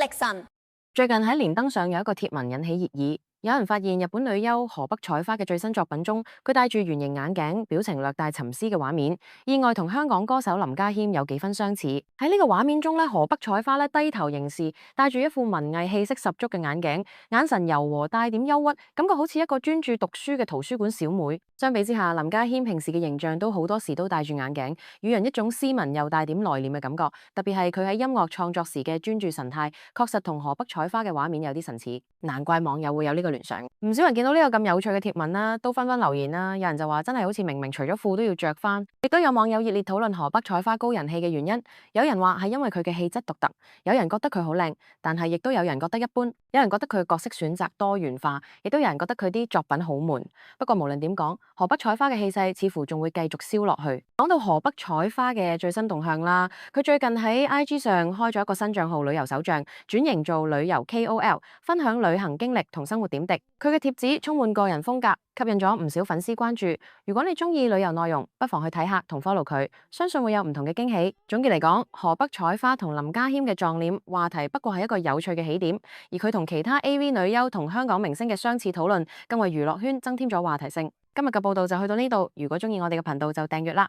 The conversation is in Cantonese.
力神。最近喺連登上有一個貼文引起熱議，有人發現日本女優河北彩花嘅最新作品中，佢戴住圓形眼鏡，表情略帶沉思嘅畫面，意外同香港歌手林家謙有幾分相似。喺呢個畫面中咧，河北彩花咧低頭凝視，戴住一副文藝氣息十足嘅眼鏡，眼神柔和帶點憂鬱，感覺好似一個專注讀書嘅圖書館小妹。相比之下，林家謙平時嘅形象都好多時都戴住眼鏡，予人一種斯文又帶點內斂嘅感覺。特別係佢喺音樂創作時嘅專注神態，確實同河北彩花嘅畫面有啲神似，難怪網友會有呢個聯想。唔少人見到呢個咁有趣嘅貼文啦，都紛紛留言啦。有人就話真係好似明明除咗褲都要着翻，亦都有網友熱烈討論河北彩花高人氣嘅原因。有人話係因為佢嘅氣質獨特，有人覺得佢好靚，但係亦都有人覺得一般，有人覺得佢嘅角色選擇多元化，亦都有人覺得佢啲作品好悶。不過無論點講，河北彩花嘅氣勢似乎仲會繼續燒落去。講到河北彩花嘅最新動向啦，佢最近喺 IG 上開咗一個新賬號旅遊手賬，轉型做旅遊 KOL，分享旅行經歷同生活點滴。佢嘅貼紙充滿個人風格，吸引咗唔少粉絲關注。如果你中意旅遊內容，不妨去睇下同 follow 佢，相信會有唔同嘅驚喜。總結嚟講，河北彩花同林家謙嘅撞臉話題不過係一個有趣嘅起點，而佢同其他 AV 女優同香港明星嘅相似討論，更為娛樂圈增添咗話題性。今日嘅報道就去到呢度，如果中意我哋嘅頻道就訂閱啦。